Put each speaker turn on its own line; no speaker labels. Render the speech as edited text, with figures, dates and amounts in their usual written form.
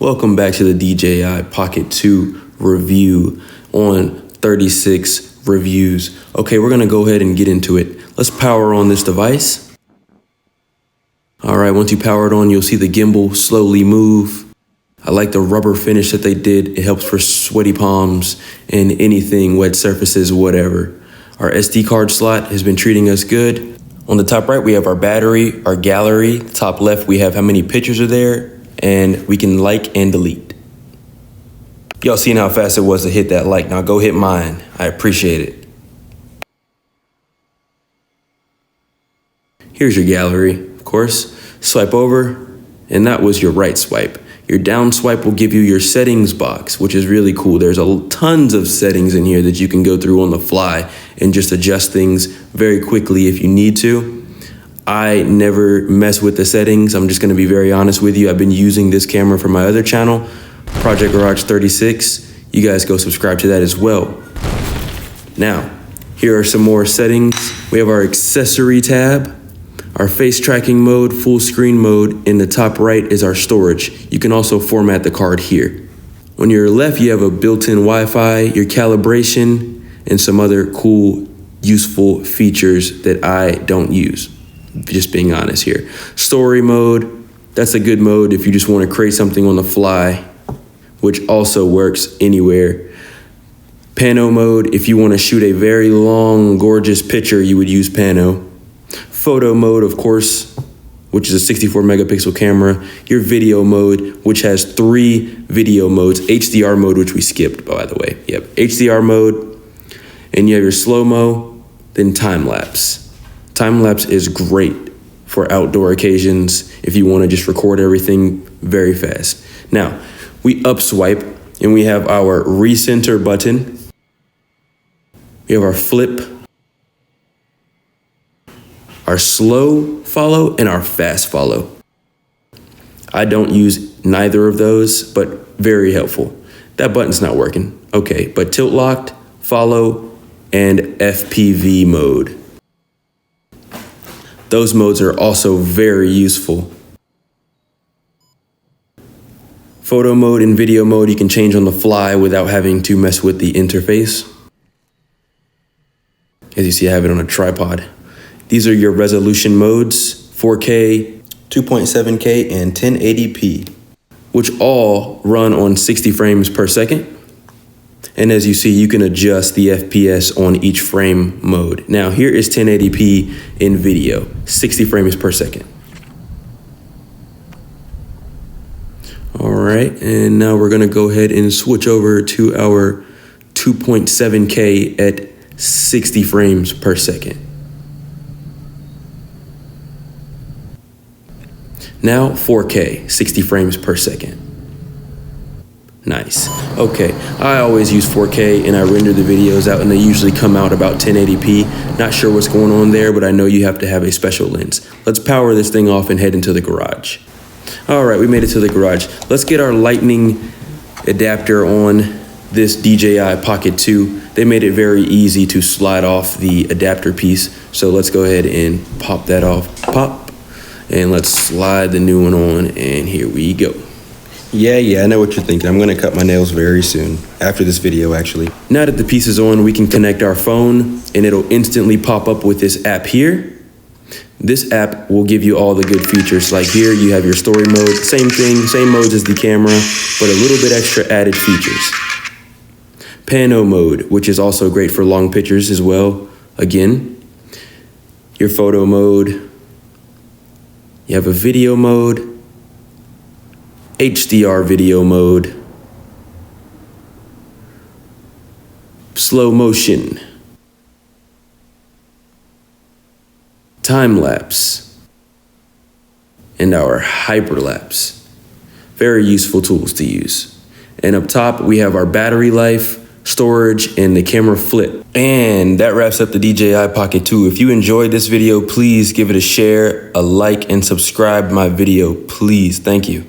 Welcome back to the DJI Pocket 2 review on 36 reviews. Okay, we're gonna go ahead and get into it. Let's power on this device. All right, once you power it on, you'll see the gimbal slowly move. I like the rubber finish that they did. It helps for sweaty palms and anything, wet surfaces, whatever. Our SD card slot has been treating us good. On the top right, we have our battery, our gallery. Top left, we have how many pictures are there, and we can like and delete. Y'all seen how fast it was to hit that like. Now go hit mine. I appreciate it. Here's your gallery, of course. Swipe over, and that was your right swipe. Your down swipe will give you your settings box, which is really cool. There's tons of settings in here that you can go through on the fly and just adjust things very quickly if you need to. I never mess with the settings. I'm just gonna be very honest with you. I've been using this camera for my other channel, Project Garage 36. You guys go subscribe to that as well. Now, here are some more settings. We have our accessory tab, our face tracking mode, full screen mode. In the top right is our storage. You can also format the card here. On your left, you have a built-in Wi-Fi, your calibration, and some other cool, useful features that I don't use. Just being honest here. Story mode, that's a good mode if you just want to create something on the fly, which also works anywhere. Pano mode, if you want to shoot a very long, gorgeous picture, you would use Pano. Photo mode, of course, which is a 64 megapixel camera. Your video mode, which has 3 video modes. HDR mode, which we skipped, by the way. Yep, HDR mode. And you have your slow-mo, then time-lapse. Time-lapse is great for outdoor occasions if you want to just record everything very fast. Now, we up swipe, and we have our recenter button. We have our flip, our slow follow, and our fast follow. I don't use neither of those, but very helpful. That button's not working. Okay, but tilt locked, follow, and FPV mode. Those modes are also very useful. Photo mode and video mode you can change on the fly without having to mess with the interface. As you see, I have it on a tripod. These are your resolution modes, 4K, 2.7K, and 1080p, which all run on 60 frames per second. And as you see, you can adjust the FPS on each frame mode. Now, here is 1080p in video, 60 frames per second. All right, and now we're gonna go ahead and switch over to our 2.7K at 60 frames per second. Now 4K, 60 frames per second. Nice. Okay, I always use 4K and I render the videos out and they usually come out about 1080p. Not sure what's going on there, but I know you have to have a special lens. Let's power this thing off and head into the garage. All right, we made it to the garage. Let's get our lightning adapter on this DJI Pocket 2. They made it very easy to slide off the adapter piece. So let's go ahead and pop that off. Pop. And let's slide the new one on, and here we go. Yeah, I know what you're thinking. I'm gonna cut my nails very soon, after this video actually. Now that the piece is on, we can connect our phone, and it'll instantly pop up with this app here. This app will give you all the good features. Like here, you have your story mode, same thing, same modes as the camera, but a little bit extra added features. Pano Mode, which is also great for long pictures as well. Again, your photo mode. You have a video mode, HDR video mode, slow motion, time lapse, and our hyperlapse. Very useful tools to use. And up top, we have our battery life, storage, and the camera flip. And that wraps up the DJI Pocket 2. If you enjoyed this video, please give it a share, a like, and subscribe my video, please. Thank you.